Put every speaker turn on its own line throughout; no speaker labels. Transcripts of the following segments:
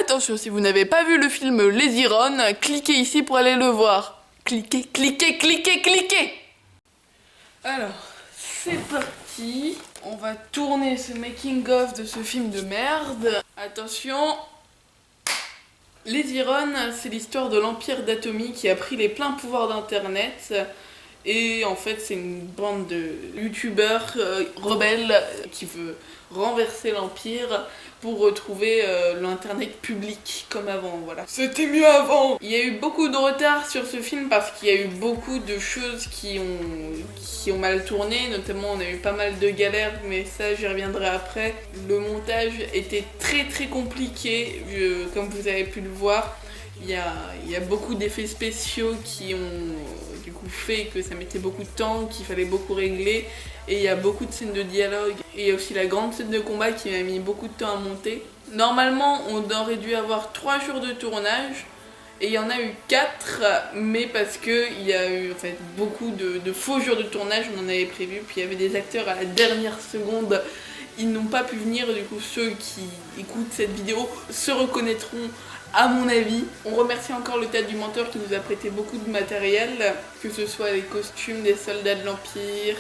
Attention, si vous n'avez pas vu le film Les Iron, cliquez ici pour aller le voir. Cliquez, cliquez, cliquez, cliquez. Alors, c'est parti. On va tourner ce making-of de ce film de merde. Attention. Les Iron, c'est l'histoire de l'Empire d'Atomy qui a pris les pleins pouvoirs d'Internet. Et en fait, c'est une bande de youtubeurs rebelles qui veut renverser l'Empire pour retrouver l'internet public comme avant, voilà. C'était mieux avant. Il y a eu beaucoup de retard sur ce film parce qu'il y a eu beaucoup de choses qui ont mal tourné, notamment on a eu pas mal de galères, mais ça j'y reviendrai après. Le montage était très très compliqué, comme vous avez pu le voir. Il y a beaucoup d'effets spéciaux qui ont du coup fait que ça mettait beaucoup de temps, qu'il fallait beaucoup régler. Et il y a beaucoup de scènes de dialogue. Et il y a aussi la grande scène de combat qui m'a mis beaucoup de temps à monter. Normalement, on aurait dû avoir 3 jours de tournage. Et il y en a eu 4, mais parce qu'il y a eu en fait, beaucoup de faux jours de tournage, on en avait prévu. Puis il y avait des acteurs à la dernière seconde. Ils n'ont pas pu venir, du coup ceux qui écoutent cette vidéo se reconnaîtront à mon avis. On remercie encore le Théâtre du Menteur qui nous a prêté beaucoup de matériel, que ce soit les costumes des soldats de l'Empire,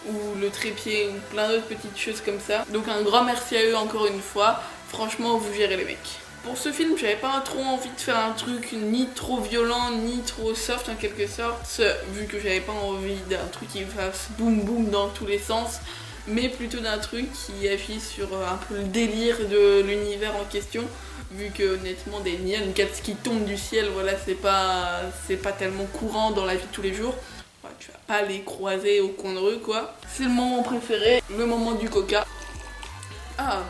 ou le trépied, ou plein d'autres petites choses comme ça. Donc un grand merci à eux encore une fois, franchement vous gérez les mecs. Pour ce film, j'avais pas trop envie de faire un truc ni trop violent, ni trop soft en quelque sorte, vu que j'avais pas envie d'un truc qui fasse boum boum dans tous les sens, mais plutôt d'un truc qui agit sur un peu le délire de l'univers en question, vu que honnêtement des Nyan Cats qui tombent du ciel, voilà, c'est pas tellement courant dans la vie de tous les jours. Ouais, tu vas pas les croiser au coin de rue quoi. C'est le moment préféré, le moment du coca. Ah,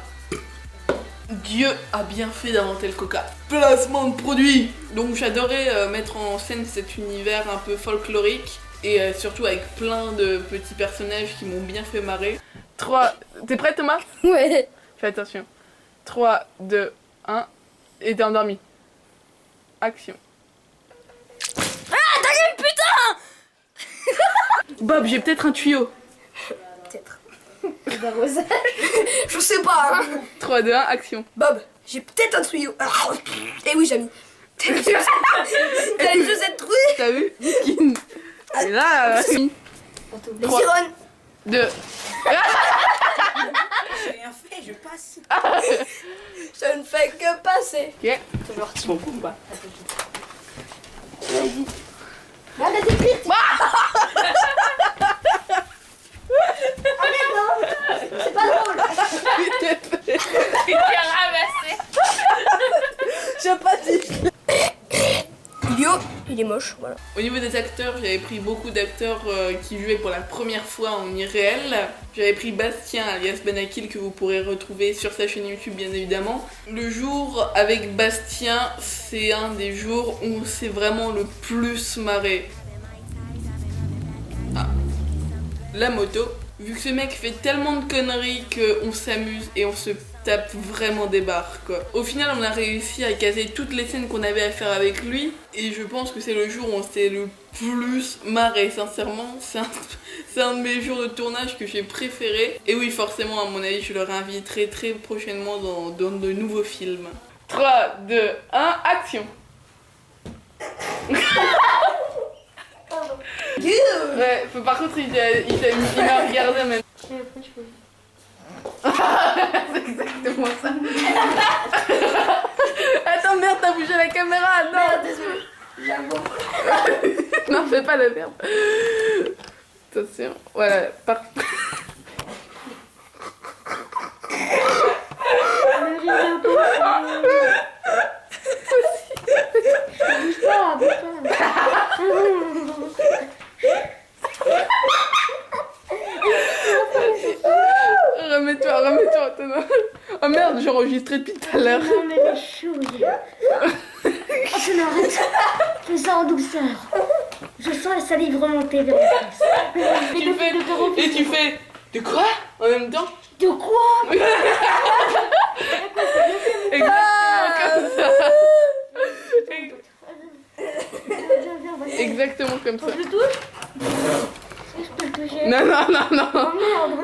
Dieu a bien fait d'inventer le coca. Placement de produit. Donc j'adorais mettre en scène cet univers un peu folklorique. Et surtout avec plein de petits personnages qui m'ont bien fait marrer. 3... T'es prêt Thomas?
Ouais.
Fais attention. 3, 2, 1... Et t'es endormi. Action.
Ah, ta gueule, putain!
Bob, j'ai peut-être un tuyau.
Peut-être. D'arrosage. Je sais pas. Hein.
3, 2, 1, action.
Bob, j'ai peut-être un tuyau. Eh oui, Jamy. T'as les chaussettes trouées.
T'as vu? Skin. Et là...
Les sirènes.
2...
J'ai rien fait, je passe.
Je ne fais que passer.
Ok.
Toujours
Tu m'en fous ou pas?
Vas-y. Arrête d'écrire. Ah merde, non. C'est pas drôle.
J'ai pas dit.
Yo, il est moche, voilà.
Au niveau des acteurs, j'avais pris beaucoup d'acteurs qui jouaient pour la première fois en irréel. J'avais pris Bastien alias Benakil que vous pourrez retrouver sur sa chaîne YouTube bien évidemment. Le jour avec Bastien, c'est un des jours où on s'est vraiment le plus marré. Ah. La moto. Vu que ce mec fait tellement de conneries qu'on s'amuse et on se tape vraiment des barres quoi. Au final on a réussi à caser toutes les scènes qu'on avait à faire avec lui et je pense que c'est le jour où on s'est le plus marré sincèrement. C'est un de mes jours de tournage que j'ai préféré et oui forcément à mon avis je le réinviterai très prochainement dans de nouveaux films. 3, 2, 1, action. Ouais, par contre il m'a regardé même. C'est exactement ça. Attends merde, t'as bougé la caméra, non.
Merde, désolé. J'avoue.
Non, fais pas la merde. Attention, voilà, parfait. Remets-toi, Thomas. Oh merde, j'ai enregistré depuis tout à l'heure.
Non mais les chouilles. Je n'arrête. Fais ça en douceur. Je sens la salive remonter vers la face.
Et tu fais... De quoi? En même temps?
De quoi?
Exactement comme ça.
Je touche? Je peux le toucher?
Non, non, non, non.
Oh merde.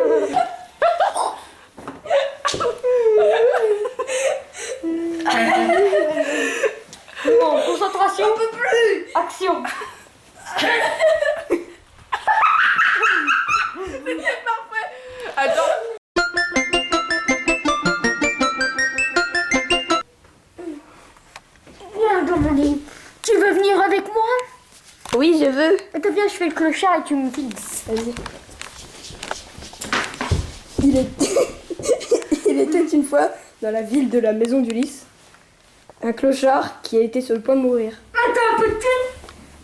Bon, concentration. On peut plus. Action.
Attends.
Viens dans mon lit. Tu veux venir avec moi?
Oui, je veux.
Attends, viens, je fais le clochard et tu me filmes.
Vas-y. Il était une fois dans la ville de la maison d'Ulysse un clochard qui a été sur le point de mourir.
Ah, t'as un peu de thune?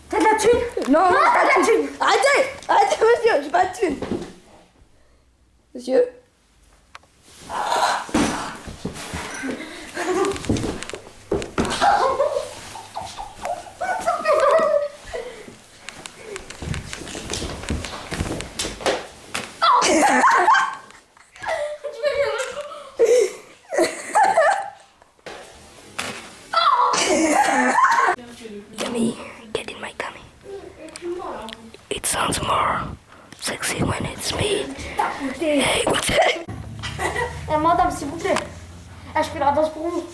T'as de la thune?
Non, non,
Ah, t'as de la thune.
arrêtez! Arrêtez, monsieur, j'ai pas de thune. Monsieur? Gummy, get in my gummy. It sounds more sexy when it's me. Hey,
madame, s'il vous plaît. Ah, je fais la danse pour vous.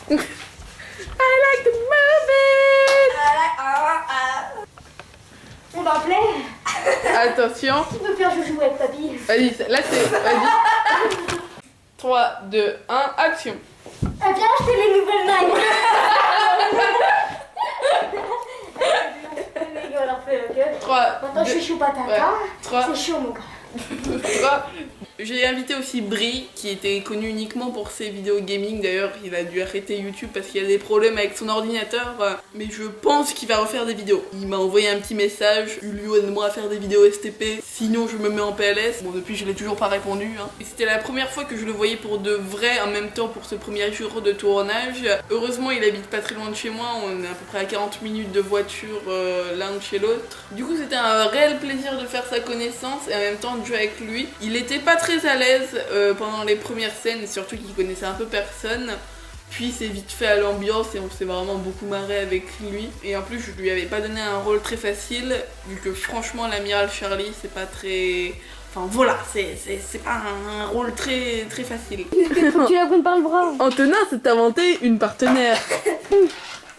I like to move
On va appeler.
it. Attention.
Qui veut faire jouer avec papy?
Vas-y, là c'est. Vas-y. 3, 2, 1, action.
Ah, viens acheter les nouvelles nailles. Alors, fais, ok?
3,
Maintenant, je suis chaud patate.
ouais.
Hein?
3,
C'est chaud, mon gars.
3. J'ai invité aussi Brie, qui était connu uniquement pour ses vidéos gaming. D'ailleurs, il a dû arrêter YouTube parce qu'il y a des problèmes avec son ordinateur. Mais je pense qu'il va refaire des vidéos. Il m'a envoyé un petit message. Ulio, aide-moi à faire des vidéos STP. Sinon, je me mets en PLS. Bon, depuis, je l'ai toujours pas répondu. Hein. Et c'était la première fois que je le voyais pour de vrai, en même temps pour ce premier jour de tournage. Heureusement, il habite pas très loin de chez moi. On est à peu près à 40 minutes de voiture l'un de chez l'autre. Du coup, c'était un réel plaisir de faire sa connaissance et en même temps de jouer avec lui. Il était pas très à l'aise pendant les premières scènes, surtout qu'il connaissait un peu personne. Puis c'est vite fait à l'ambiance et on s'est vraiment beaucoup marré avec lui. Et en plus je lui avais pas donné un rôle très facile, vu que franchement l'amiral Charlie c'est pas très... Enfin voilà, c'est pas un rôle très facile.
Faut que tu la prennes par le bras.
Antonin s'est inventé une partenaire.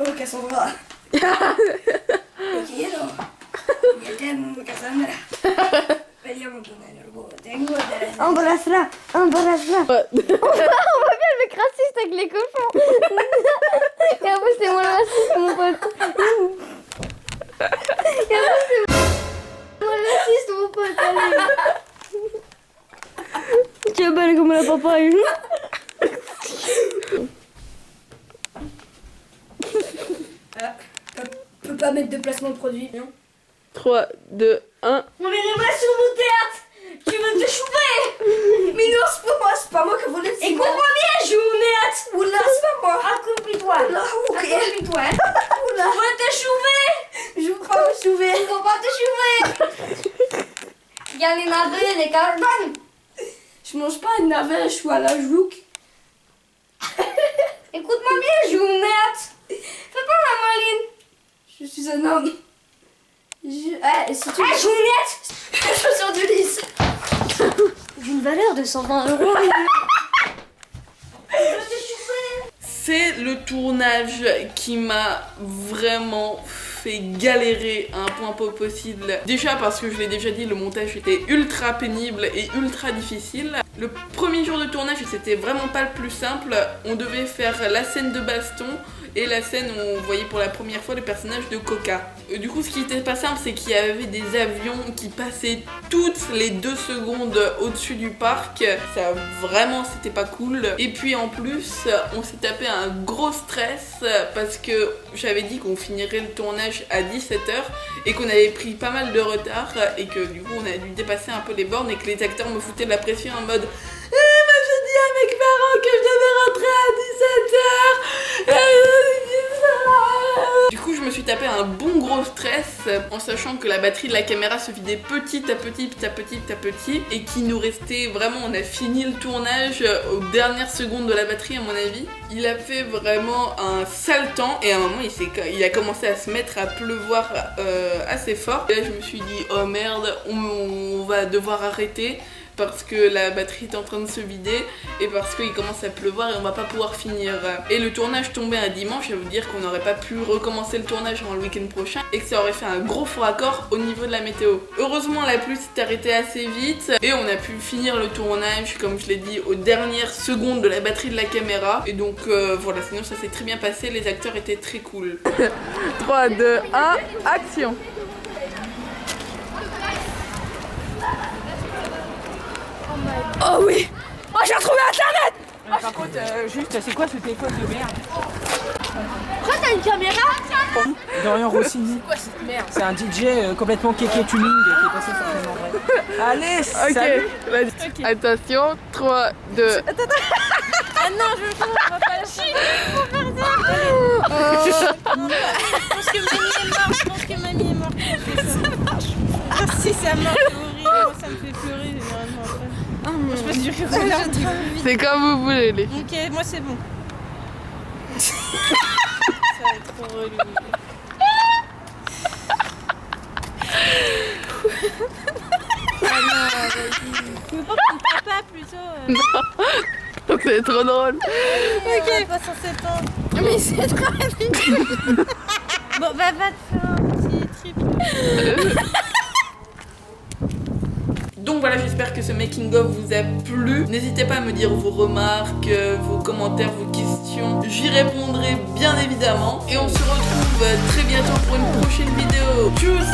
Oh, Cassandra. Quiero. Yo tengo Cassandra. Vediamo dove è il voto. Tengo delle...
Embrasse-la, embrasse-la. On va bien le mec raciste avec les cochons. Et en plus, c'est moi le raciste, mon pote. Et en plus, c'est moi le raciste, mon pote. Allez. Tu es belle comme la papaye.
Peut pas mettre de placement de produit, non?
3, 2, 1.
On est pas sur mon théâtre. Tu veux te chouper?
Mais non, c'est pas moi qui voulais le
Écoute-moi bien, Jounette.
Oula, c'est pas moi.
Accroupis-toi.
Oula, ok.
Accroupis-toi.
Oula.
Tu veux te chouper?
Je veux pas me sauver.
On va pas te chouper. Il y a les navets, les cartons.
Je mange pas de navet, je suis à la jouk.
Écoute-moi bien, Jounette. Fais pas la maline.
Je suis un homme. Eh, si tu...
Ah, Jounette.
Je suis sur du lys.
D'une valeur de 120 €.
C'est le tournage qui m'a vraiment fait galérer à un point pas possible. Déjà parce que je l'ai déjà dit, le montage était ultra pénible et ultra difficile. Le premier jour de tournage, c'était vraiment pas le plus simple. On devait faire la scène de baston et la scène où on voyait pour la première fois le personnage de Coca. Du coup, ce qui était pas simple, c'est qu'il y avait des avions qui passaient toutes les 2 secondes au-dessus du parc. Ça, vraiment, c'était pas cool. Et puis en plus, on s'est tapé un gros stress parce que j'avais dit qu'on finirait le tournage à 17h et qu'on avait pris pas mal de retard et que du coup, on a dû dépasser un peu les bornes et que les acteurs me foutaient de la pression en mode moi j'ai dit à mes parents que je devais rentrer à 17h. Du coup je me suis tapé un bon gros stress en sachant que la batterie de la caméra se vidait petit à petit et qu'il nous restait vraiment, on a fini le tournage aux dernières secondes de la batterie à mon avis. Il a fait vraiment un sale temps et à un moment il a commencé à se mettre à pleuvoir assez fort. Et là je me suis dit oh merde, on va devoir arrêter. parce que la batterie est en train de se vider et parce qu'il commence à pleuvoir et on va pas pouvoir finir. Et le tournage tombait un dimanche, ça veut dire qu'on n'aurait pas pu recommencer le tournage avant le week-end prochain et que ça aurait fait un gros faux raccord au niveau de la météo. Heureusement la pluie s'est arrêtée assez vite et on a pu finir le tournage, comme je l'ai dit, aux dernières secondes de la batterie de la caméra. Et donc voilà, sinon ça s'est très bien passé, les acteurs étaient très cool. 3, 2, 1, action!
Oh oui. Oh, j'ai retrouvé Internet.
Par contre, juste, c'est quoi ce téléphone de merde?
Pourquoi t'as une caméra?
Dorian Rossini.
Quoi cette merde?
C'est un DJ complètement kéké tuning qui est passé sur le vrai. Allez,
Ok,
salut.
vas-y. Attention, 3, 2...
Ah non, je va pas la faire. Je pense que mamie est morte. Ça marche. Ah si, ça marche, c'est horrible. Moi, ça me fait pleurer généralement après. Moi, je peux dire que c'est
C'est comme vous voulez, les filles.
Ok, moi c'est bon. Ça va être trop relou. Ah non, vas-y. Tu veux pas prendre papa plutôt
C'est trop drôle.
Ok, pas sur 7 ans. Mais c'est trop ridicule. Bon, va te faire un petit trip.
Donc voilà, j'espère que ce making of vous a plu. N'hésitez pas à me dire vos remarques, vos commentaires, vos questions. J'y répondrai bien évidemment. Et on se retrouve très bientôt pour une prochaine vidéo. Tchuss!